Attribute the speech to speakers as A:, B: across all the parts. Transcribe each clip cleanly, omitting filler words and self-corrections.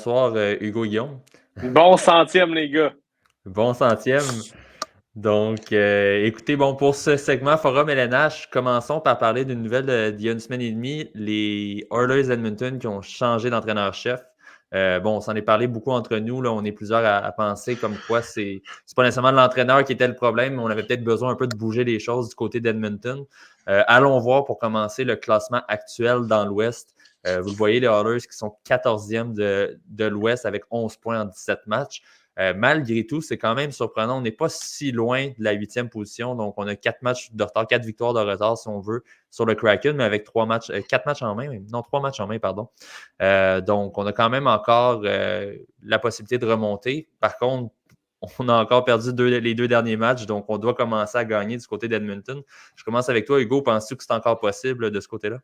A: bonsoir Hugo Guillaume.
B: Bon centième, les gars.
A: Bon centième. Donc, écoutez, bon, pour ce segment Forum LNH, commençons par parler d'une nouvelle d'il y a une semaine et demie, les Oilers Edmonton qui ont changé d'entraîneur-chef. Bon, on s'en est parlé beaucoup entre nous, là, on est plusieurs à penser comme quoi c'est pas nécessairement l'entraîneur qui était le problème, mais on avait peut-être besoin un peu de bouger les choses du côté d'Edmonton. Allons voir pour commencer le classement actuel dans l'Ouest. Vous le voyez, les Oilers qui sont 14e de l'Ouest avec 11 points en 17 matchs. Malgré tout, c'est quand même surprenant. On n'est pas si loin de la 8e position. Donc, on a 4 matchs de retard, 4 victoires de retard, si on veut, sur le Kraken, mais avec 4 matchs en main. Non, 3 matchs en main, pardon. Donc, on a quand même encore la possibilité de remonter. Par contre, on a encore perdu les 2 derniers matchs, donc on doit commencer à gagner du côté d'Edmonton. Je commence avec toi, Hugo. Penses-tu que c'est encore possible de ce côté-là?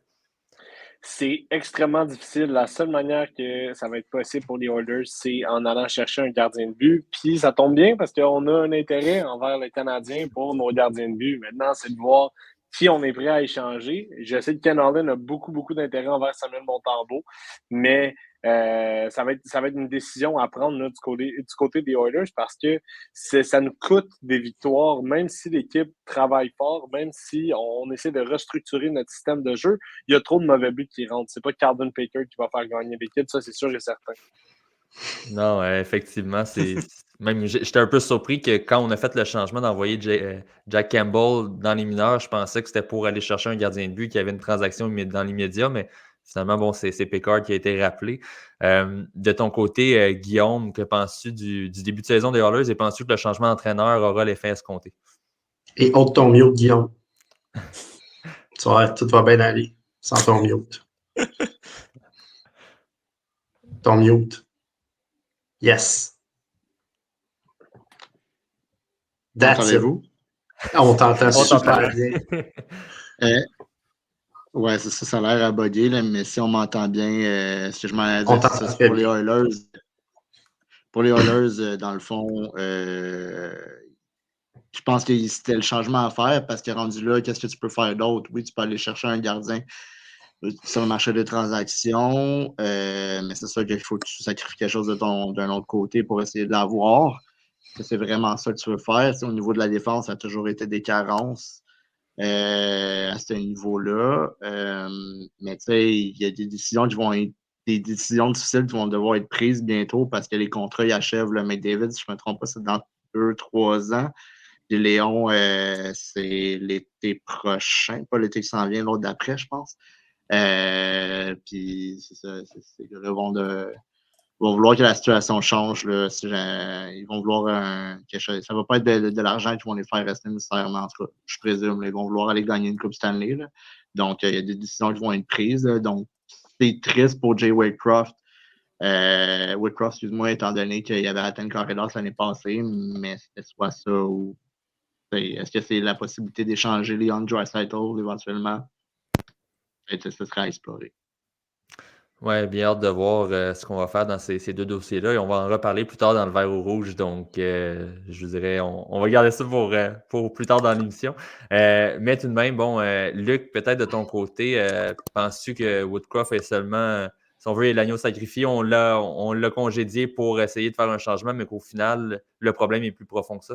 B: C'est extrêmement difficile. La seule manière que ça va être possible pour les Oilers, c'est en allant chercher un gardien de but. Puis ça tombe bien parce qu'on a un intérêt envers les Canadiens pour nos gardiens de but. Maintenant, c'est de voir qui on est prêt à échanger. Je sais que Ken Holland a beaucoup d'intérêt envers Samuel Montembeault, mais ça va être une décision à prendre là, du côté des Oilers parce que ça nous coûte des victoires, même si l'équipe travaille fort, même si on essaie de restructurer notre système de jeu. Il y a trop de mauvais buts qui rentrent. C'est pas Carbon Baker qui va faire gagner l'équipe, ça c'est sûr et certain.
A: Non, effectivement, même j'étais un peu surpris que quand on a fait le changement d'envoyer Jack Campbell dans les mineurs, je pensais que c'était pour aller chercher un gardien de but qui avait une transaction dans l'immédiat, mais finalement, bon, c'est Pickard qui a été rappelé. De ton côté, Guillaume, que penses-tu du début de saison des Oilers et penses-tu que le changement d'entraîneur aura l'effet escompté?
C: Et ôte ton mute, Guillaume. Tout va bien aller sans ton mute. Ton mute. Yes.
D: Entendez-vous?
C: On t'entend super bien.
D: Ouais, c'est ça, ça a l'air à bugger, là, mais si on m'entend bien, ce que je m'en ai dit, c'est pour les Oilers. Pour les Oilers, dans le fond, je pense que c'était le changement à faire parce que rendu là, qu'est-ce que tu peux faire d'autre? Oui, tu peux aller chercher un gardien sur le marché des transactions, mais c'est ça qu'il faut que tu sacrifies quelque chose d'un autre côté pour essayer de l'avoir. C'est vraiment ça que tu veux faire. Au niveau de la défense, ça a toujours été des carences à ce niveau-là. Mais tu sais, il y a des décisions des décisions difficiles qui vont devoir être prises bientôt parce que les contrats ils achèvent le McDavid, si je ne me trompe pas, c'est dans 2-3 ans. Et Léon, c'est l'été prochain, pas l'été qui s'en vient, l'autre d'après, je pense. Puis c'est ça, ces gars-là vont vouloir que la situation change. Là, ils vont vouloir quelque chose. Ça ne va pas être de l'argent qui vont les faire rester nécessairement. En tout cas, je présume. Ils vont vouloir aller gagner une Coupe Stanley. Là. Donc, il y a des décisions qui vont être prises. Là. Donc, c'est triste pour Jay Whitecroft. Whitecroft, excuse-moi, étant donné qu'il avait atteint le carré d'as l'année passée, mais c'était soit ça ou. Est-ce que c'est la possibilité d'échanger Leon Draisaitl éventuellement? Ce serait à explorer.
A: Ouais, bien hâte de voir ce qu'on va faire dans ces 2 dossiers-là et on va en reparler plus tard dans le vert ou rouge. Donc, je vous dirais, on va garder ça pour plus tard dans l'émission. Mais tout de même, bon, Luc, peut-être de ton côté, penses-tu que Woodcroft est seulement, si on veut, l'agneau sacrifié, on l'a congédié pour essayer de faire un changement, mais qu'au final, le problème est plus profond que ça?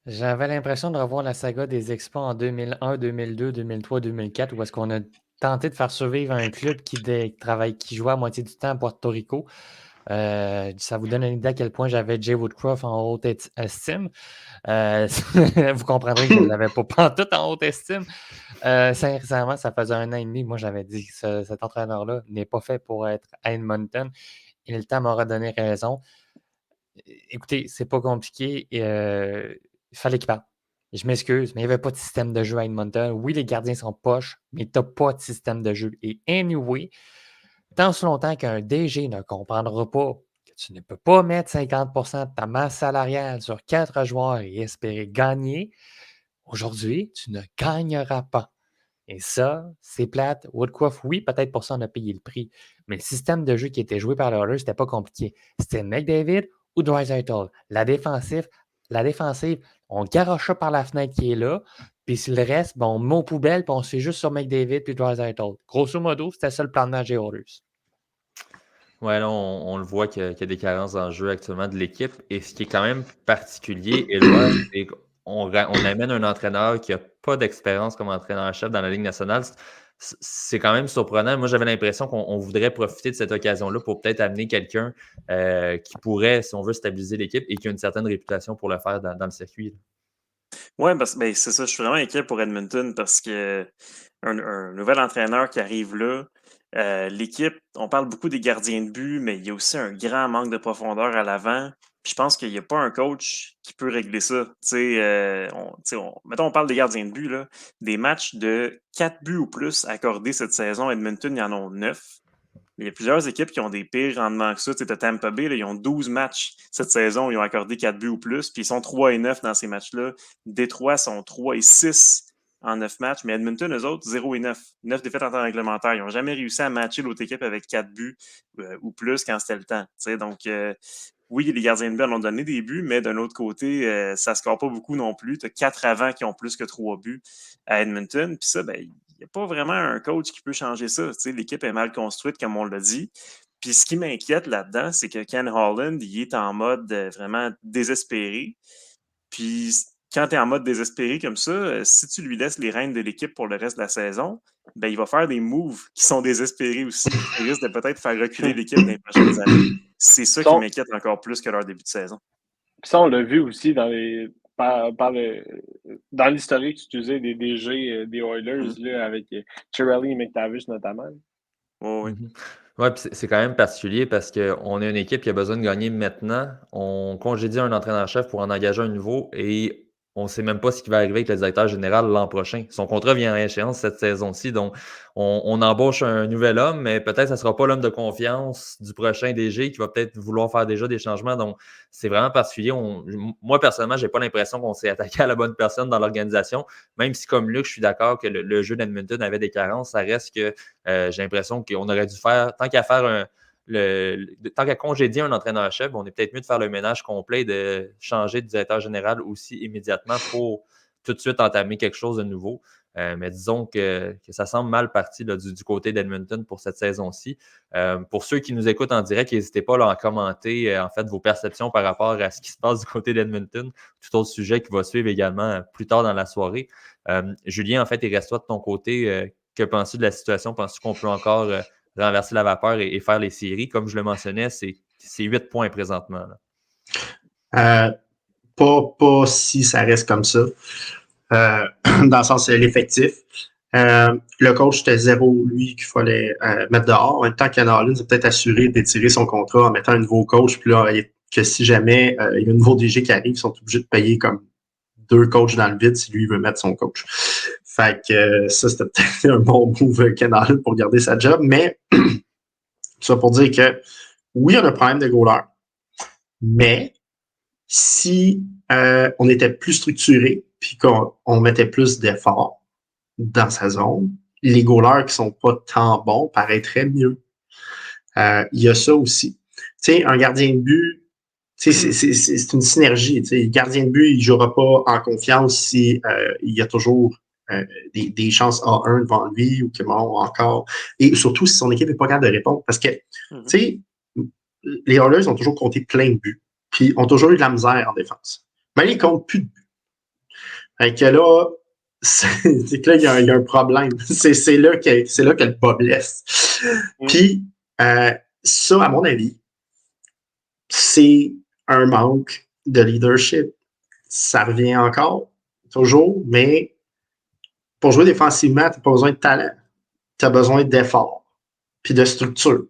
E: J'avais l'impression de revoir la saga des Expos en 2001, 2002, 2003, 2004, où est-ce qu'on a tenté de faire survivre un club qui jouait à moitié du temps à Porto Rico. Ça vous donne une idée à quel point j'avais Jay Woodcroft en haute estime. Vous comprendrez que je ne l'avais pas pantoute en haute estime. Sincèrement, ça faisait 1 an et demi. Moi, j'avais dit que cet entraîneur-là n'est pas fait pour être à Edmonton. Et le temps m'aura donné raison. Écoutez, c'est pas compliqué. Il fallait qu'il parte. Je m'excuse, mais il n'y avait pas de système de jeu à Edmonton. Oui, les gardiens sont poches, mais tu n'as pas de système de jeu. Et anyway, tant si longtemps qu'un DG ne comprendra pas que tu ne peux pas mettre 50% de ta masse salariale sur 4 joueurs et espérer gagner, aujourd'hui, tu ne gagneras pas. Et ça, c'est plate. Woodcroft, oui, peut-être pour ça, on a payé le prix. Mais le système de jeu qui était joué par les Oilers, c'était pas compliqué. C'était McDavid ou Draisaitl. La défensive, on garoche ça par la fenêtre qui est là. Puis si le reste, on met aux poubelles, puis on se fait juste sur McDavid puis Draisaitl. Grosso modo, c'était ça le plan de match des Oilers.
A: Ouais, là, on le voit qu'il y a des carences dans le jeu actuellement de l'équipe. Et ce qui est quand même particulier, Éloi, c'est qu'on on amène un entraîneur qui n'a pas d'expérience comme entraîneur-chef dans la Ligue nationale. C'est quand même surprenant. Moi, j'avais l'impression qu'on voudrait profiter de cette occasion-là pour peut-être amener quelqu'un qui pourrait, si on veut, stabiliser l'équipe et qui a une certaine réputation pour le faire dans le circuit.
F: Ouais, c'est ça, je suis vraiment inquiet pour Edmonton parce que un nouvel entraîneur qui arrive là, l'équipe, on parle beaucoup des gardiens de but, mais il y a aussi un grand manque de profondeur à l'avant. Puis je pense qu'il n'y a pas un coach qui peut régler ça. Mettons, on parle des gardiens de but, là, des matchs de 4 buts ou plus accordés cette saison. Edmonton, il y en a 9. Il y a plusieurs équipes qui ont des pires rendements que ça. Tu sais, Tampa Bay, là, ils ont 12 matchs cette saison. Ils ont accordé 4 buts ou plus. Puis ils sont 3-9 dans ces matchs-là. Détroit sont 3-6 en 9 matchs. Mais Edmonton, eux autres, 0-9. 9 défaites en temps réglementaire. Ils n'ont jamais réussi à matcher l'autre équipe avec 4 buts ou plus quand c'était le temps. Tu sais, donc, oui, les gardiens de but en ont donné des buts, mais d'un autre côté, ça ne score pas beaucoup non plus. Tu as 4 avants qui ont plus que 3 buts à Edmonton. Puis ça, il n'y a pas vraiment un coach qui peut changer ça. Tu sais, l'équipe est mal construite, comme on l'a dit. Puis ce qui m'inquiète là-dedans, c'est que Ken Holland, il est en mode vraiment désespéré. Puis quand tu es en mode désespéré comme ça, si tu lui laisses les rênes de l'équipe pour le reste de la saison, il va faire des moves qui sont désespérés aussi. Il risque de peut-être faire reculer l'équipe dans les prochaines années. C'est ça qui m'inquiète encore plus que leur début de saison.
B: Puis ça, on l'a vu aussi dans dans l'historique utilisé des DG des Oilers là, avec Chiarelli et McTavish notamment.
F: Oui.
A: Ouais, puis c'est quand même particulier parce qu'on est une équipe qui a besoin de gagner maintenant. On congédie un entraîneur-chef pour en engager un nouveau et on ne sait même pas ce qui va arriver avec le directeur général l'an prochain. Son contrat vient à échéance cette saison-ci, donc on embauche un nouvel homme, mais peut-être que ce ne sera pas l'homme de confiance du prochain DG qui va peut-être vouloir faire déjà des changements. Donc, c'est vraiment particulier. Moi, personnellement, je n'ai pas l'impression qu'on s'est attaqué à la bonne personne dans l'organisation, même si, comme Luc, je suis d'accord que le jeu d'Edmonton avait des carences. Ça reste que j'ai l'impression qu'on aurait dû faire, tant qu'à congédier un entraîneur-chef, on est peut-être mieux de faire le ménage complet et de changer de directeur général aussi immédiatement pour tout de suite entamer quelque chose de nouveau. Mais disons que ça semble mal parti là, du côté d'Edmonton pour cette saison-ci. Pour ceux qui nous écoutent en direct, n'hésitez pas là, à commenter en fait, vos perceptions par rapport à ce qui se passe du côté d'Edmonton. Tout autre sujet qui va suivre également plus tard dans la soirée. Julien, en fait, il reste toi de ton côté. Que penses-tu de la situation? Penses-tu qu'on peut encore renverser la vapeur et faire les séries? Comme je le mentionnais, c'est 8 points présentement.
C: Là. Pas si ça reste comme ça. Dans le sens de l'effectif. Le coach, c'était zéro, lui, qu'il fallait mettre dehors. En même temps, Ken Holland s'est peut-être assuré d'étirer son contrat en mettant un nouveau coach. Puis là, que si jamais il y a un nouveau DG qui arrive, ils sont obligés de payer comme 2 coachs dans le vide si lui veut mettre son coach. Fait que ça, c'était peut-être un bon move Ken Holland pour garder sa job. Mais ça pour dire que oui, on a un problème de goaler. Mais si on était plus structuré puis qu'on mettait plus d'efforts dans sa zone, les goalers qui sont pas tant bons paraîtraient mieux. Il y a ça aussi. Tu sais, un gardien de but, c'est une synergie. Tu sais, le gardien de but, il jouera pas en confiance si il y a toujours des chances A1 devant lui ou que bon, encore. Et surtout si son équipe n'est pas capable de répondre. Parce que, tu sais, les Oilers ont toujours compté plein de buts. Puis ont toujours eu de la misère en défense. Mais ils comptent plus de buts. Fait que là, c'est que là, il y a un problème. C'est là que le bas blesse. Puis, ça, à mon avis, c'est un manque de leadership. Ça revient encore, toujours, mais pour jouer défensivement, tu n'as pas besoin de talent. Tu as besoin d'effort, puis de structure.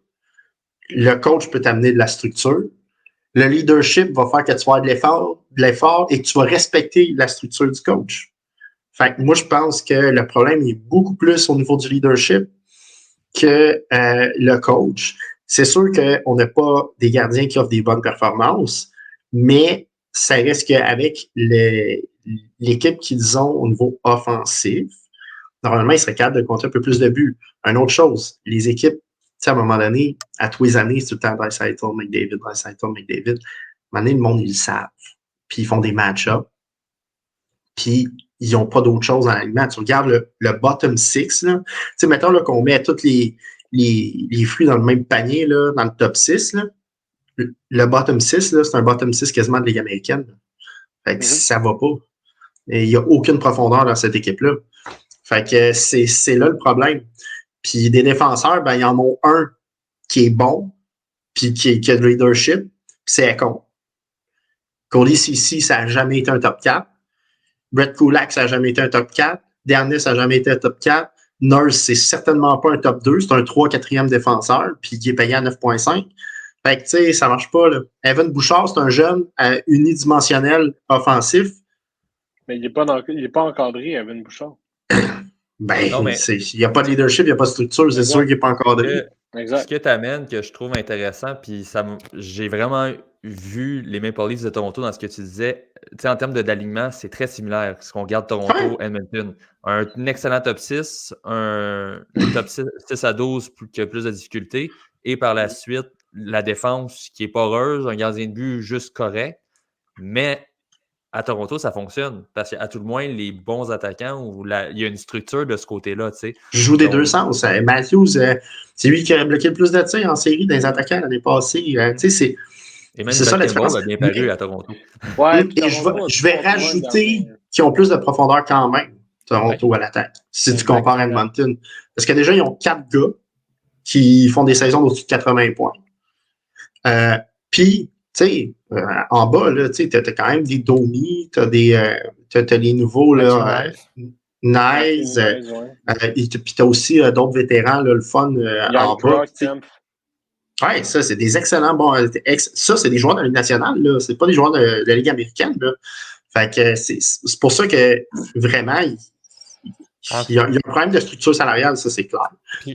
C: Le coach peut t'amener de la structure. Le leadership va faire que tu vas avoir de l'effort et que tu vas respecter la structure du coach. Fait que moi, je pense que le problème est beaucoup plus au niveau du leadership que le coach. C'est sûr qu'on n'a pas des gardiens qui offrent des bonnes performances, mais ça reste qu'avec l'équipe qu'ils ont au niveau offensif, normalement, ils seraient capables de compter un peu plus de buts. Une autre chose, les équipes, à un moment donné, à tous les années, c'est tout le temps Draisaitl, McDavid. À un moment donné, le monde, ils le savent. Puis ils font des match-ups. Puis ils n'ont pas d'autre chose dans l'alignement. Tu regardes le bottom six, là. Tu sais, mettons là, qu'on met tous les les fruits dans le même panier, là, dans le top 6, là, le bottom 6, là, c'est un bottom 6 quasiment de Ligue américaine. Fait que ça va pas. Il n'y a aucune profondeur dans cette équipe-là. Fait que c'est là le problème. Puis des défenseurs, ben, ils en ont un qui est bon, puis qui a de leadership, puis c'est Ekon. Cody Ceci, ça n'a jamais été un top 4. Brett Kulak, ça n'a jamais été un top 4. Dernis, ça n'a jamais été un top 4. Nurse, c'est certainement pas un top 2. C'est un 3-4e défenseur, puis qui est payé à 9,5. Fait que, tu sais, ça marche pas, là. Evan Bouchard, c'est un jeune unidimensionnel offensif.
B: Mais il n'est pas encadré, Evan Bouchard.
C: Ben,
A: Non, mais-
C: il n'y a pas de leadership, il n'y a pas de structure, c'est
B: Exact.
C: sûr qu'il n'est pas encadré.
B: Exact.
A: Ce que tu amènes, que je trouve intéressant, puis j'ai vraiment vu les Maple Leafs de Toronto dans ce que tu disais. Tu sais, en termes d'alignement, c'est très similaire. Ce qu'on regarde Toronto, Edmonton. Un excellent top 6, un top 6 à 12 qui a plus de difficultés. Et par la suite, la défense qui est poreuse, un gardien de but juste correct. Mais à Toronto, ça fonctionne. Parce qu'à tout le moins, les bons attaquants, il y a une structure de ce côté-là. Tu sais.
C: Je joue des
A: Donc,
C: deux sens. Matthews, c'est lui qui a bloqué le plus de tirs en série des attaquants l'année passée. Tu sais, c'est.
A: et même
C: C'est ça la
A: Campbell
C: différence.
A: a bien paru à Toronto.
B: Ouais,
C: Et je vais rajouter qu'ils ont plus de profondeur quand même, Toronto à l'attaque, si tu compares à Edmonton. Parce que déjà, ils ont 4 gars qui font des saisons d'au-dessus de 80 points. Puis, tu sais, en bas, tu as quand même des Domi, tu as les nouveaux, là, Nice, puis tu as aussi d'autres vétérans, là, le fun en bas. Oui, ça, c'est des excellents bons. Ça, c'est des joueurs de la Ligue nationale, là. C'est pas des joueurs de la Ligue américaine, là. Fait que c'est pour ça que vraiment, il y a un problème de structure salariale, ça, c'est clair.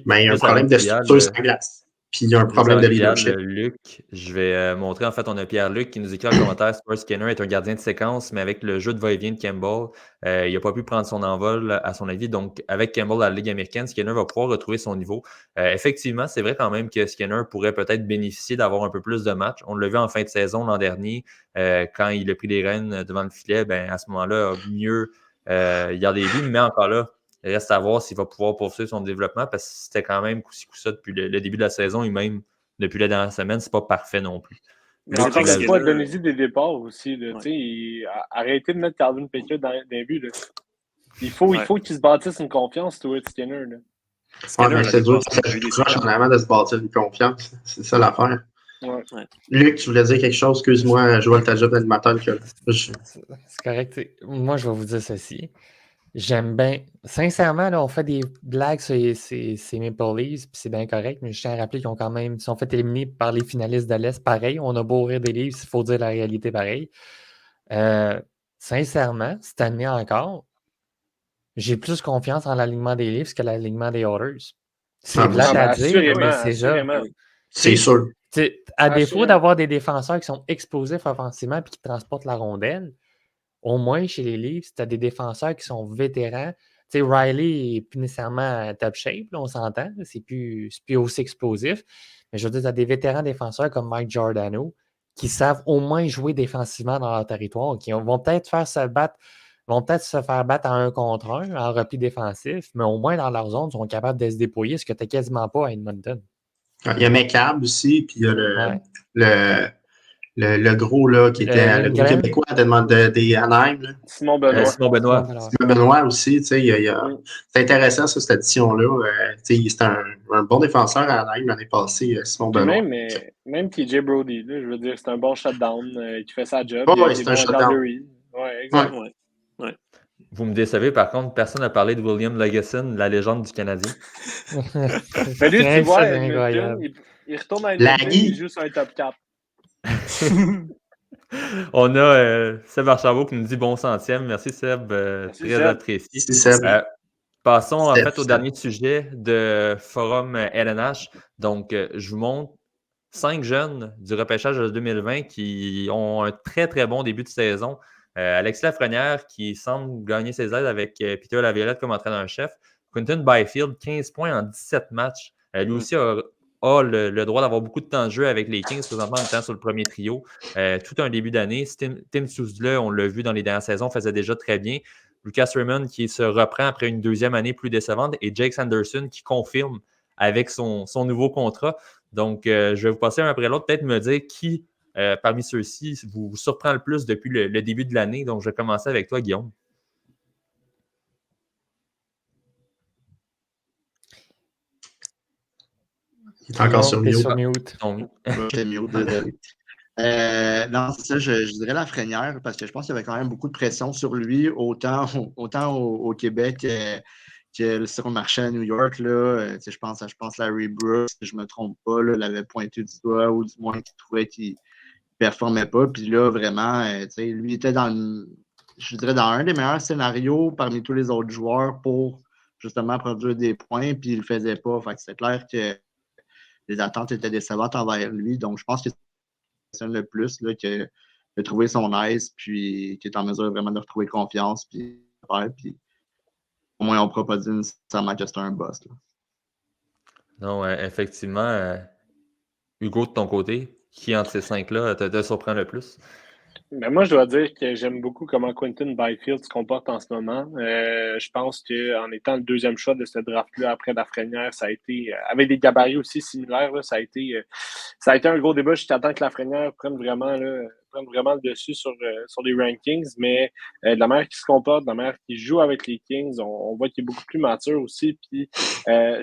C: Mais il y a un problème de structure sur la glace. Puis il y a un problème de leadership.
A: Luc, je vais montrer, en fait, on a Pierre-Luc qui nous écrit en commentaire, Stuart Skinner est un gardien de séquence, mais avec le jeu de va-et-vient de Campbell, il n'a pas pu prendre son envol, à son avis. Donc, avec Campbell à la Ligue américaine, Skinner va pouvoir retrouver son niveau. Effectivement, c'est vrai quand même que Skinner pourrait peut-être bénéficier d'avoir un peu plus de matchs. On l'a vu en fin de saison l'an dernier, quand il a pris les rênes devant le filet, ben, à ce moment-là, mieux garder les buts, mais encore là, il reste à voir s'il va pouvoir poursuivre son développement parce que c'était quand même coup-ci coup-ça depuis le début de la saison et même depuis la dernière semaine, c'est pas parfait non plus.
B: Mais encore une fois, donnez-y des départs aussi. Arrêtez de mettre Calvin Pickett dans les buts. Il faut qu'il se bâtisse une confiance, Stuart Skinner.
C: Mais c'est dur, ça fait proche en avant de se bâtir une confiance. C'est ça l'affaire.
B: Ouais.
C: Luc, tu voulais dire quelque chose? Excuse-moi, Joël, ta job d'animateur.
E: C'est correct. Moi, je vais vous dire ceci. J'aime bien. Sincèrement, là, on fait des blagues sur ces Maple Leafs, puis c'est bien correct, mais je tiens à rappeler qu'ils ont quand même sont fait éliminer par les finalistes de l'Est. Pareil, on a beau rire des Leafs, il faut dire la réalité pareil. Sincèrement, cette année encore, j'ai plus confiance en l'alignement des Leafs que l'alignement des Oilers. C'est plate à dire, mais c'est ça.
C: C'est sûr.
E: À défaut d'avoir des défenseurs qui sont explosifs offensivement et qui transportent la rondelle, au moins, chez les Leafs, tu as des défenseurs qui sont vétérans. Tu sais, Riley n'est plus nécessairement top shape, là, on s'entend. C'est plus aussi explosif. Mais je veux dire, tu as des vétérans défenseurs comme Mike Giordano qui savent au moins jouer défensivement dans leur territoire, qui vont peut-être se faire battre en 1 contre 1, en repli défensif, mais au moins dans leur zone, ils sont capables de se dépouiller, ce que tu n'as quasiment pas à Edmonton.
C: Il y a McCabe aussi, puis il y a le gros là, qui était le gros Québécois des Anaheim.
B: Simon Benoît.
A: Simon
C: Benoît aussi. C'est intéressant, ça, cette addition-là. C'est un bon défenseur à Anaheim l'année passée, Simon Benoît.
B: Même TJ Brody, là, je veux dire, c'est un bon shutdown qui fait sa job.
C: C'est un shutdown.
B: Ouais, exact.
F: Ouais.
A: Vous me décevez, par contre, personne n'a parlé de William Legason, la légende du Canadien.
B: Mais lui, tu vois, il retourne à Edmonton, il joue sur un top 4.
A: On a Seb Archambault qui nous dit bon centième. Merci Seb, très apprécié. Passons en fait au dernier sujet de Forum LNH. Donc, je vous montre 5 jeunes du repêchage de 2020 qui ont un très très bon début de saison. Alexis Lafrenière qui semble gagner ses aides avec Peter Laviolette comme entraîneur-chef. Quentin Byfield, 15 points en 17 matchs. Lui aussi a le droit d'avoir beaucoup de temps de jeu avec les Kings, présentement en étant sur le premier trio. Tout un début d'année. Tim Souzdle, on l'a vu dans les dernières saisons, faisait déjà très bien. Lucas Raymond qui se reprend après une deuxième année plus décevante et Jake Sanderson qui confirme avec son nouveau contrat. Donc, je vais vous passer un après l'autre, peut-être me dire qui, parmi ceux-ci, vous surprend le plus depuis le début de l'année. Donc, je vais commencer avec toi, Guillaume.
C: Il est encore sur
E: Guillaume, t'es
C: mute.
E: sur mute.
D: J'étais mute, désolé. Non, c'est ça, je dirais Lafrenière, parce que je pense qu'il y avait quand même beaucoup de pression sur lui, autant au Québec que sur le marché à New York. Là, je pense Larry Brooks, si je ne me trompe pas, là, l'avait pointé du doigt, ou du moins qu'il trouvait qu'il ne performait pas. Puis là, vraiment, lui était je dirais dans un des meilleurs scénarios parmi tous les autres joueurs pour justement produire des points, puis il ne le faisait pas. Fait que c'est clair que les attentes étaient décevantes envers lui. Donc, je pense que c'est le plus là, que de trouver son aise, puis qui est en mesure vraiment de retrouver confiance, puis au moins on ne pourra pas dire nécessairement que c'est un boss. Là.
A: Non, effectivement. Hugo, de ton côté, qui entre ces 5-là te surprend le plus?
B: Ben moi, je dois dire que j'aime beaucoup comment Quentin Byfield se comporte en ce moment. Je pense qu'en étant le deuxième choix de ce draft-là après Lafrenière, ça a été, avec des gabarits aussi similaires, là, ça a été un gros débat. Je t'attends que Lafrenière prenne vraiment le dessus sur les rankings, mais de la manière qu'il se comporte, de la manière qu'il joue avec les Kings, on voit qu'il est beaucoup plus mature aussi. Puis,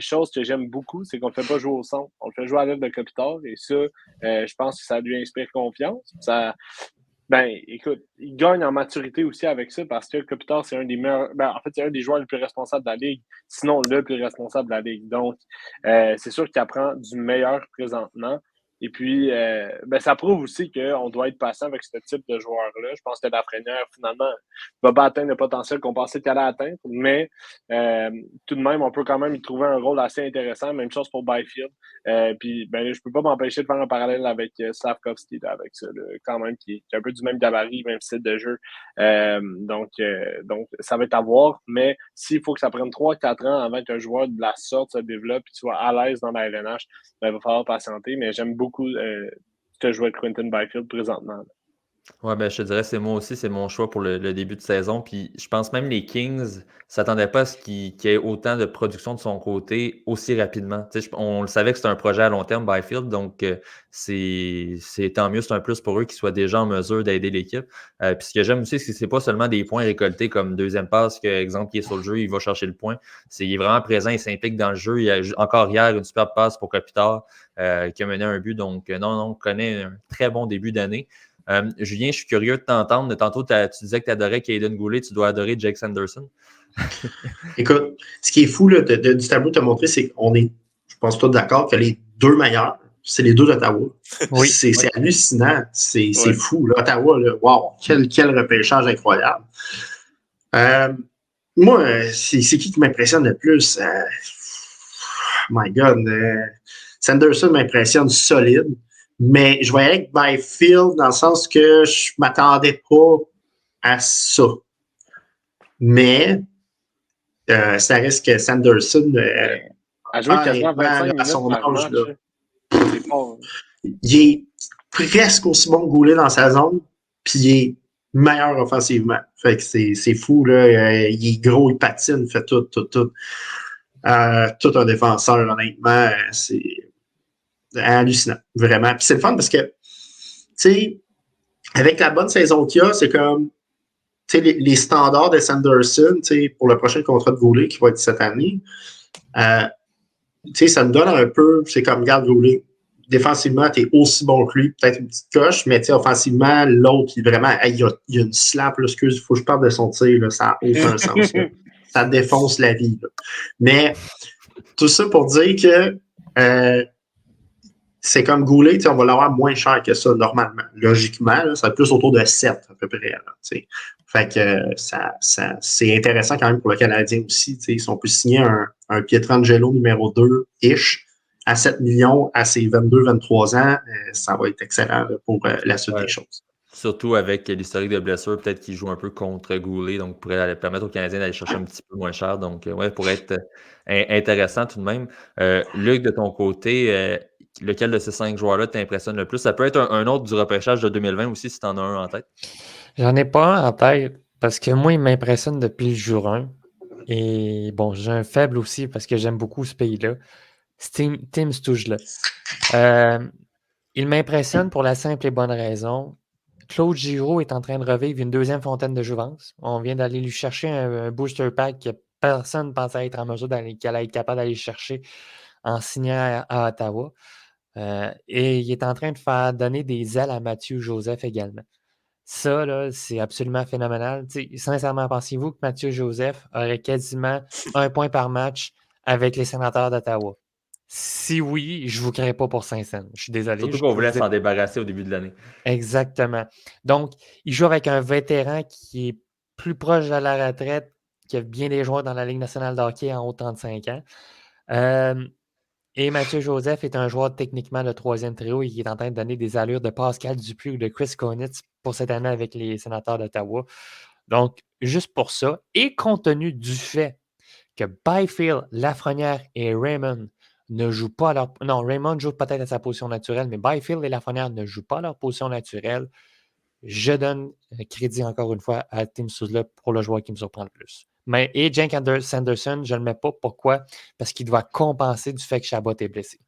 B: chose que j'aime beaucoup, c'est qu'on ne le fait pas jouer au centre, on le fait jouer à l'aile de Kopitar, et ça, je pense que ça lui inspire confiance. Ben, écoute, il gagne en maturité aussi avec ça parce que Kopitar, c'est un des meilleurs. Ben, en fait, c'est un des joueurs les plus responsables de la Ligue, sinon le plus responsable de la Ligue. Donc, c'est sûr qu'il apprend du meilleur présentement. Et puis, ben, ça prouve aussi qu'on doit être patient avec ce type de joueur-là. Je pense que Lafrenière, finalement, ne va pas atteindre le potentiel qu'on pensait qu'elle allait atteindre, mais tout de même, on peut quand même y trouver un rôle assez intéressant. Même chose pour Byfield. Puis, ben, je peux pas m'empêcher de faire un parallèle avec Slavkovski, avec ça, là, quand même, qui est un peu du même gabarit, même style de jeu. Donc, ça va être à voir. Mais s'il faut que ça prenne 3-4 ans avant qu'un joueur de la sorte se développe et soit à l'aise dans la LNH, ben, il va falloir patienter. Mais j'aime beaucoup ce que joue Quentin Byfield présentement. Là.
A: Ouais, ben, je te dirais, c'est moi aussi, c'est mon choix pour le début de saison. Puis je pense même les Kings ne s'attendaient pas à ce qu'il y ait autant de production de son côté aussi rapidement. On le savait que c'était un projet à long terme, Byfield, donc c'est tant mieux, c'est un plus pour eux qu'ils soient déjà en mesure d'aider l'équipe. Puis ce que j'aime aussi, c'est que c'est pas seulement des points récoltés comme deuxième passe, que exemple qui est sur le jeu, il va chercher le point. Il est vraiment présent, il s'implique dans le jeu. Il y a encore hier une superbe passe pour Kopitar qui a mené un but. Donc non, on connaît un très bon début d'année. Julien, je suis curieux de t'entendre. Tantôt, tu disais que tu adorais Caden Goulet, tu dois adorer Jake Sanderson.
C: Écoute, ce qui est fou là, du tableau que tu as montré, c'est qu'on est, je pense, tous d'accord que les deux meilleurs, c'est les deux d'Ottawa.
E: Oui.
C: C'est hallucinant. C'est
F: Oui.
C: fou. Là. Ottawa, là, wow, quel repêchage incroyable. Moi, c'est qui m'impressionne le plus? My God. Sanderson m'impressionne solide. Mais je voyais avec Byfield dans le sens que je ne m'attendais pas à ça. Mais ça reste que Sanderson.
B: À jouer quasiment 25 minutes
C: à son
B: par
C: âge,
B: match,
C: là,
B: c'est bon.
C: il est presque aussi bon que Goulet dans sa zone, puis il est meilleur offensivement. Fait que c'est fou, là. Il est gros, il patine, il fait tout. Tout un défenseur, honnêtement, c'est hallucinant, vraiment. Puis c'est le fun parce que, tu sais, avec la bonne saison qu'il y a, c'est comme, tu sais, les standards de Sanderson, tu sais, pour le prochain contrat de Goulet qui va être cette année, tu sais, ça me donne un peu, c'est comme, regarde Goulet, défensivement, tu es aussi bon que lui, peut-être une petite coche, mais tu sais, offensivement, l'autre, il vraiment, il y a une slap, là, excuse, il faut que je parle de son tir, là, ça n'a aucun sens, là. Ça défonce la vie, là. Mais tout ça pour dire que c'est comme Goulet, on va l'avoir moins cher que ça normalement. Logiquement, là, ça va être plus autour de 7 à peu près. Là, fait que c'est intéressant quand même pour le Canadien aussi. Si on peut signer un Pietrangelo numéro 2-ish à 7 millions à ses 22-23 ans, ça va être excellent là, pour la suite des choses.
A: Surtout avec l'historique de blessure, peut-être qu'il joue un peu contre Goulet, donc pourrait permettre aux Canadiens d'aller chercher un petit peu moins cher. Donc, ouais, pourrait être intéressant tout de même. Luc, de ton côté, lequel de ces 5 joueurs-là t'impressionne le plus? Ça peut être un autre du repêchage de 2020 aussi, si tu en as un en tête.
E: J'en ai pas un en tête parce que moi, il m'impressionne depuis le jour 1. Et bon, j'ai un faible aussi parce que j'aime beaucoup ce pays-là. Tim Stützle. Il m'impressionne pour la simple et bonne raison. Claude Giroux est en train de revivre une deuxième fontaine de jouvence. On vient d'aller lui chercher un booster pack que personne ne pensait être en mesure qu'elle allait être capable d'aller chercher en signant à Ottawa. Et il est en train de faire donner des ailes à Mathieu Joseph également. Ça, là, c'est absolument phénoménal. Sincèrement, pensez-vous que Mathieu Joseph aurait quasiment 1 point par match avec les Sénateurs d'Ottawa? Si oui, je ne vous crée pas pour Saint-Saëns. Je suis désolé.
A: Surtout qu'on voulait s'en débarrasser au début de l'année.
E: Exactement. Donc, il joue avec un vétéran qui est plus proche de la retraite que bien des joueurs dans la Ligue nationale de hockey en haut de 35 ans. Et Mathieu Joseph est un joueur techniquement de troisième trio et qui est en train de donner des allures de Pascal Dupuis ou de Chris Konitz pour cette année avec les Sénateurs d'Ottawa. Donc, juste pour ça, et compte tenu du fait que Byfield, Lafrenière et Raymond ne jouent pas à leur... Non, Raymond joue peut-être à sa position naturelle, mais Byfield et Lafrenière ne jouent pas à leur position naturelle. Je donne crédit encore une fois à Tim Stützle pour le joueur qui me surprend le plus. Et Jake Sanderson, je ne le mets pas. Pourquoi? Parce qu'il doit compenser du fait que Chabot est blessé.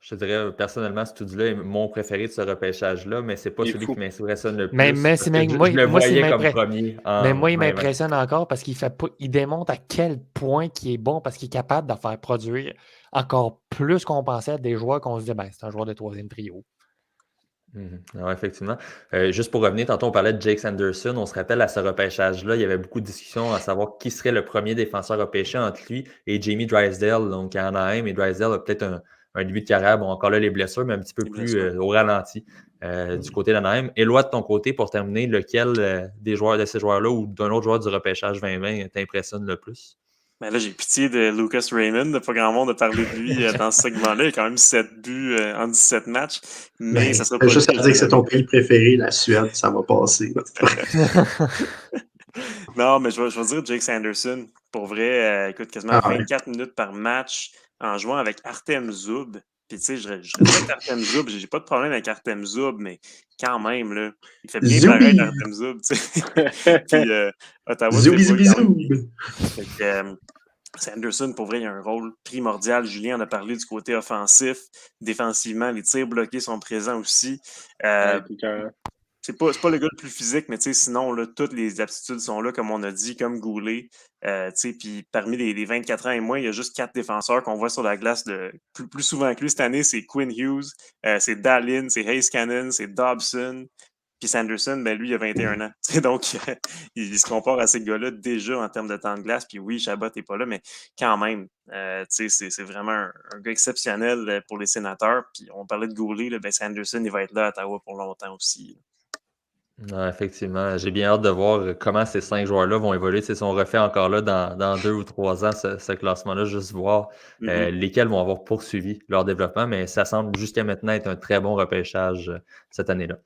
A: Je te dirais, personnellement, Stützle est mon préféré de ce repêchage-là, mais c'est pas celui qui m'impressionne le plus.
E: Mais
A: je le voyais comme premier.
E: Mais moi, il m'impressionne encore parce il démontre à quel point il est bon, parce qu'il est capable de faire produire encore plus qu'on pensait à des joueurs qu'on se disait, c'est un joueur de troisième trio.
A: Oui, effectivement. Juste pour revenir, tantôt on parlait de Jake Sanderson. On se rappelle à ce repêchage-là, il y avait beaucoup de discussions à savoir qui serait le premier défenseur repêché entre lui et Jamie Drysdale, donc à Anaheim. Et Drysdale a peut-être un début de carrière, bon, encore là les blessures, mais un petit peu plus au ralenti du côté d'Anaheim. Éloi, de ton côté, pour terminer, lequel des joueurs de ces joueurs-là ou d'un autre joueur du repêchage 2020 t'impressionne le plus?
F: Ben là, j'ai pitié de Lucas Raymond. Pas grand monde a parlé de lui dans ce segment-là. Il a quand même 7 buts en 17 matchs. Mais ça sera pas
C: juste à dire que c'est ton pays préféré, la Suède, ça va passer.
F: Non, mais je vais dire Jake Sanderson. Pour vrai, écoute, quasiment 24 minutes par match en jouant avec Artem Zub. Puis, tu sais, je respecte Artem Zub. J'ai pas de problème avec Artem Zub, mais quand même, là, il fait bien paraître Artem Zub, tu sais. Puis, Ottawa, Sanderson, pour vrai, il a un rôle primordial. Julien en a parlé du côté offensif. Défensivement, les tirs bloqués sont présents aussi. C'est pas le gars le plus physique, mais sinon, là, toutes les aptitudes sont là, comme on a dit, comme Goulet. Puis parmi les 24 ans et moins, il y a juste 4 défenseurs qu'on voit sur la glace plus souvent que lui cette année. C'est Quinn Hughes, c'est Dallin, c'est Hayes Cannon, c'est Dobson. Puis Sanderson, ben lui, il a 21 ans. Donc, il se compare à ces gars-là déjà en termes de temps de glace. Puis oui, Chabot n'est pas là, mais quand même, c'est vraiment un gars exceptionnel pour les Sénateurs. Puis on parlait de Goulet, ben Sanderson, il va être là à Ottawa pour longtemps aussi.
A: Non, effectivement, j'ai bien hâte de voir comment ces 5 joueurs-là vont évoluer. Ils sont refaits encore là dans 2 ou 3 ans, ce classement-là, juste voir lesquels vont avoir poursuivi leur développement. Mais ça semble jusqu'à maintenant être un très bon repêchage cette année-là.